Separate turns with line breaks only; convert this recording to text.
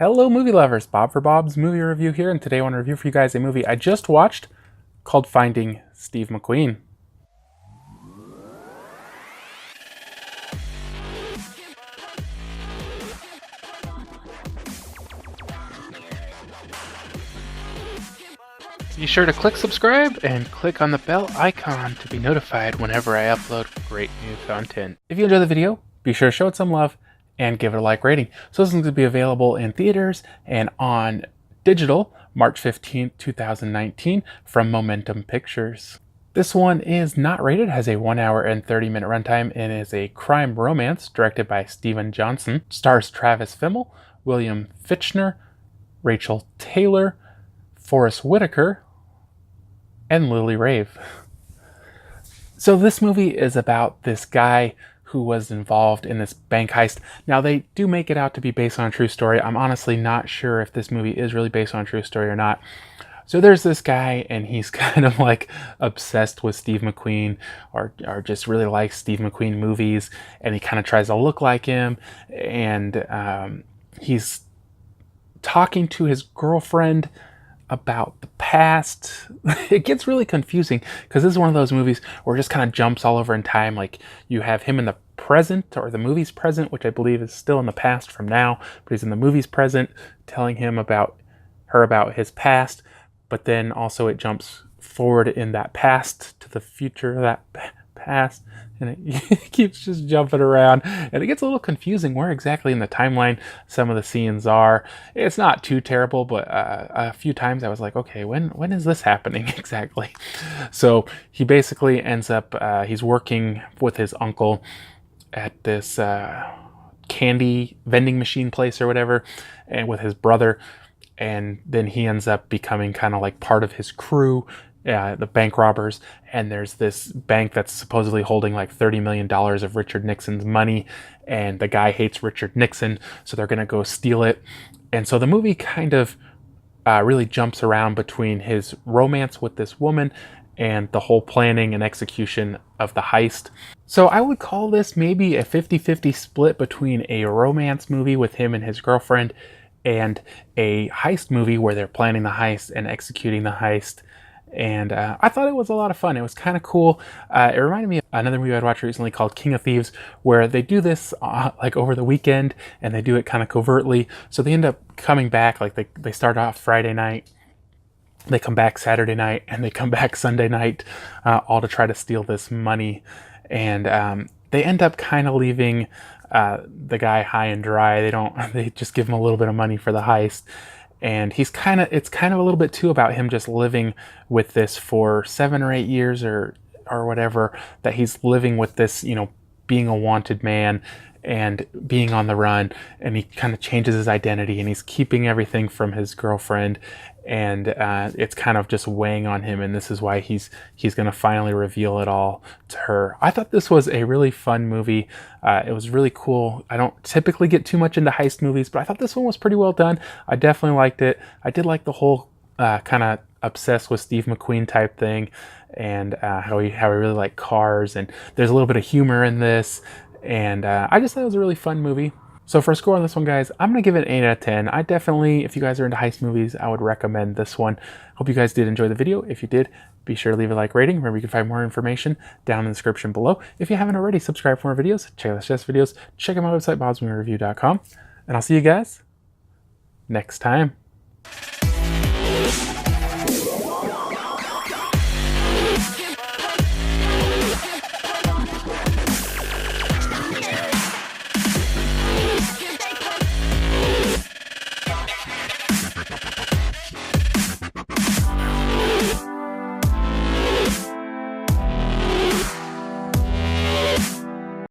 Hello movie lovers, Bob for Bob's Movie Review here, and today I want to review for you guys a movie I just watched called Finding Steve McQueen. Be sure to click subscribe and click on the bell icon to be notified whenever I upload great new content. If you enjoy the video, be sure to show it some love and give it a like rating. So this is going to be available in theaters and on digital March 15th, 2019 from Momentum Pictures. This one is not rated, has a 1 hour and 30-minute runtime, and is a crime romance directed by Steven Johnson. Stars Travis Fimmel, William Fichtner, Rachael Taylor, Forrest Whitaker, and Lily Rave. So this movie is about this guy who was involved in this bank heist. Now they do make it out to be based on a true story. I'm honestly not sure if this movie is really based on a true story or not. So there's this guy and he's kind of like obsessed with Steve McQueen or just really likes Steve McQueen movies, and he kind of tries to look like him, and he's talking to his girlfriend about the past. It gets really confusing because this is one of those movies where it just kind of jumps all over in time. Like you have him in the present, or the movie's present, which I believe is still in the past from now, but he's in the movie's present telling him about his past, but then also it jumps forward in that past to the future of that past, and it keeps just jumping around, and it gets a little confusing where exactly in the timeline some of the scenes are. It's not too terrible, but a few times I was like, okay, when is this happening exactly? So he basically ends up he's working with his uncle at this candy vending machine place or whatever, and with his brother, and then he ends up becoming kind of like part of his crew, the bank robbers. And there's this bank that's supposedly holding like $30 million of Richard Nixon's money, and the guy hates Richard Nixon, so they're gonna go steal it. And so the movie kind of really jumps around between his romance with this woman and the whole planning and execution of the heist. So I would call this maybe a 50-50 split between a romance movie with him and his girlfriend and a heist movie where they're planning the heist and executing the heist. And I thought it was a lot of fun. It was kind of cool. It reminded me of another movie I'd watched recently called King of Thieves, where they do this like over the weekend, and they do it kind of covertly. So they end up coming back, like they start off Friday night, they come back Saturday night, and they come back Sunday night, all to try to steal this money. And they end up kind of leaving the guy high and dry. They just give him a little bit of money for the heist. And it's kind of a little bit too about him just living with this for 7 or 8 years or whatever, that he's living with this, being a wanted man and being on the run, and he kind of changes his identity, and he's keeping everything from his girlfriend, and it's kind of just weighing on him, and this is why he's going to finally reveal it all to her. I thought this was a really fun movie. It was really cool. I don't typically get too much into heist movies, but I thought this one was pretty well done. I definitely liked it. I did like the whole kind of obsessed with Steve McQueen type thing, and how he really liked cars, and there's a little bit of humor in this, and I just thought it was a really fun movie. So for a score on this one, guys, I'm going to give it an 8 out of 10. I definitely, if you guys are into heist movies, I would recommend this one. Hope you guys did enjoy the video. If you did, be sure to leave a like rating. Remember, you can find more information down in the description below. If you haven't already, subscribe for more videos. Check out the chess videos. Check out my website, BobsMovieReview.com. And I'll see you guys next time.